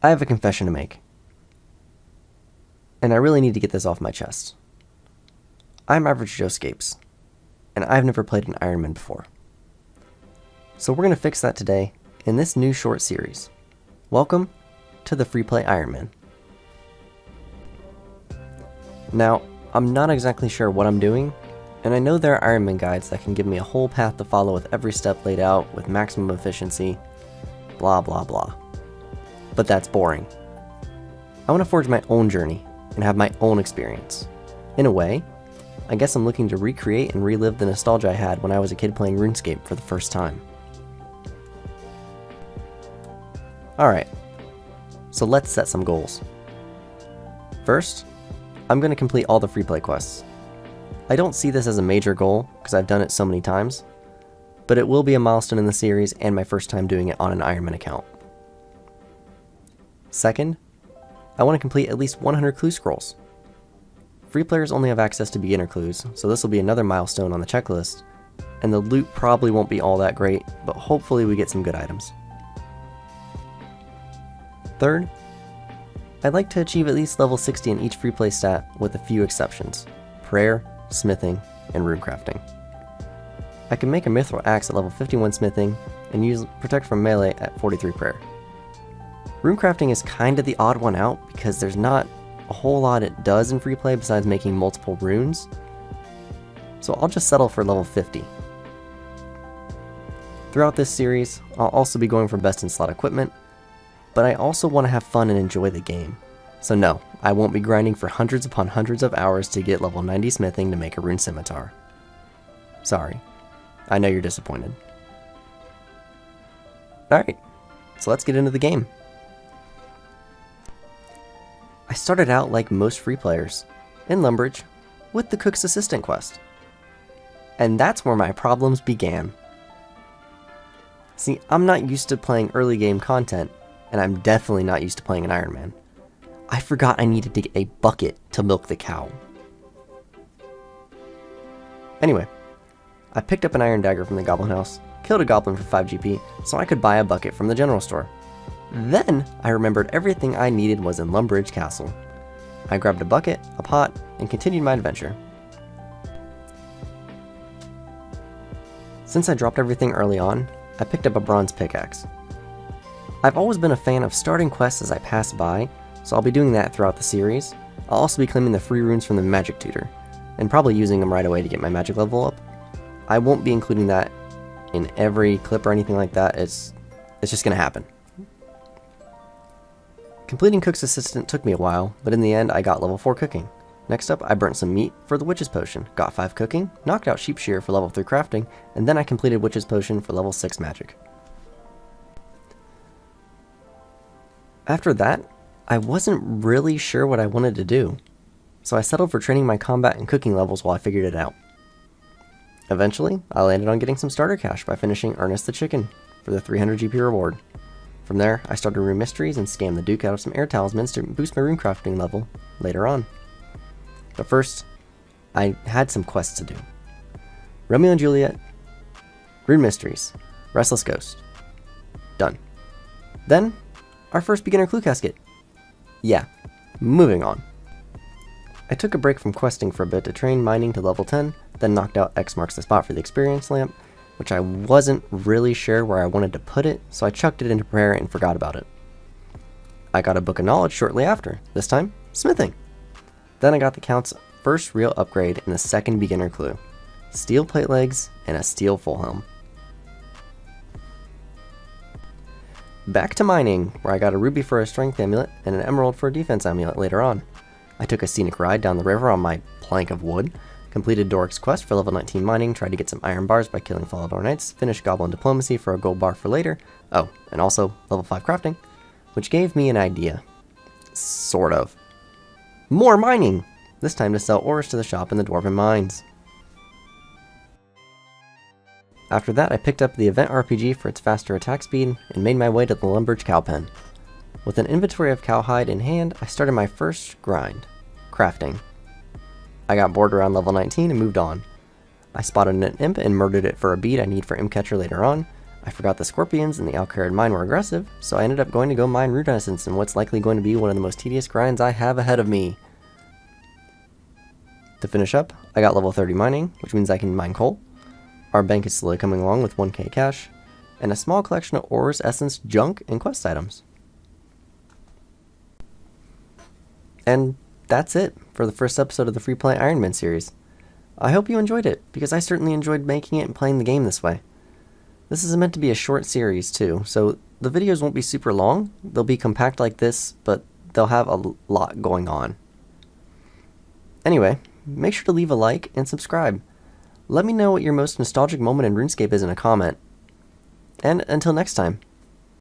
I have a confession to make, and I really need to get this off my chest. I'm Average Joe Scapes, and I've never played an Ironman before. So we're going to fix that today in this new short series. Welcome to the Free Play Ironman. Now, I'm not exactly sure what I'm doing, and I know there are Ironman guides that can give me a whole path to follow with every step laid out with maximum efficiency, blah blah blah. But that's boring. I want to forge my own journey and have my own experience. In a way, I guess I'm looking to recreate and relive the nostalgia I had when I was a kid playing RuneScape for the first time. Alright, so let's set some goals. First, I'm going to complete all the free play quests. I don't see this as a major goal because I've done it so many times, but it will be a milestone in the series and my first time doing it on an Ironman account. Second, I want to complete at least 100 clue scrolls. Free players only have access to beginner clues, so this will be another milestone on the checklist, and the loot probably won't be all that great, but hopefully we get some good items. Third, I'd like to achieve at least level 60 in each free play stat with a few exceptions: prayer, smithing, and runecrafting. I can make a mithril axe at level 51 smithing and use protect from melee at 43 prayer. Runecrafting is kinda the odd one out because there's not a whole lot it does in free play besides making multiple runes, so I'll just settle for level 50. Throughout this series, I'll also be going for best in slot equipment, but I also want to have fun and enjoy the game. So no, I won't be grinding for hundreds upon hundreds of hours to get level 90 smithing to make a rune scimitar. Sorry, I know you're disappointed. Alright, so let's get into the game. I started out like most free players, in Lumbridge, with the Cook's Assistant quest. And that's where my problems began. See, I'm not used to playing early game content, and I'm definitely not used to playing an Ironman. I forgot I needed to get a bucket to milk the cow. Anyway, I picked up an iron dagger from the goblin house, killed a goblin for 5 GP, so I could buy a bucket from the general store. Then, I remembered everything I needed was in Lumbridge Castle. I grabbed a bucket, a pot, and continued my adventure. Since I dropped everything early on, I picked up a bronze pickaxe. I've always been a fan of starting quests as I pass by, so I'll be doing that throughout the series. I'll also be claiming the free runes from the magic tutor, and probably using them right away to get my magic level up. I won't be including that in every clip or anything like that, it's just gonna happen. Completing Cook's Assistant took me a while, but in the end I got level 4 cooking. Next up, I burnt some meat for the Witch's Potion, got 5 cooking, knocked out Sheep Shear for level 3 crafting, and then I completed Witch's Potion for level 6 magic. After that, I wasn't really sure what I wanted to do, so I settled for training my combat and cooking levels while I figured it out. Eventually, I landed on getting some starter cash by finishing Ernest the Chicken for the 300 GP reward. From there, I started Rune Mysteries and scammed the Duke out of some air talismans to boost my runecrafting level later on. But first, I had some quests to do. Romeo and Juliet, Rune Mysteries, Restless Ghost. Done. Then, our first beginner clue casket. Yeah, moving on. I took a break from questing for a bit to train mining to level 10, then knocked out X marks the spot for the experience lamp, which I wasn't really sure where I wanted to put it, so I chucked it into prayer and forgot about it. I got a book of knowledge shortly after, this time, smithing. Then I got the Count's first real upgrade in the second beginner clue, steel plate legs and a steel full helm. Back to mining, where I got a ruby for a strength amulet and an emerald for a defense amulet later on. I took a scenic ride down the river on my plank of wood, completed Doric's quest for level 19 mining, tried to get some iron bars by killing Falador Knights, finished Goblin Diplomacy for a gold bar for later, oh, and also level 5 crafting, which gave me an idea. Sort of. More mining! This time to sell ores to the shop in the Dwarven Mines. After that, I picked up the Event RPG for its faster attack speed, and made my way to the Lumbridge Cow Pen. With an inventory of cowhide in hand, I started my first grind, crafting. I got bored around level 19 and moved on. I spotted an imp and murdered it for a bead I need for Imp Catcher later on. I forgot the scorpions and the Alcarad mine were aggressive, so I ended up going to go mine Rune Essence in what's likely going to be one of the most tedious grinds I have ahead of me. To finish up, I got level 30 mining, which means I can mine coal. Our bank is slowly coming along with 1k cash, and a small collection of ores, essence, junk, and quest items. And that's it for the first episode of the Free Play Ironman series. I hope you enjoyed it, because I certainly enjoyed making it and playing the game this way. This is meant to be a short series too, so the videos won't be super long. They'll be compact like this, but they'll have a lot going on. Anyway, make sure to leave a like and subscribe. Let me know what your most nostalgic moment in RuneScape is in a comment. And until next time.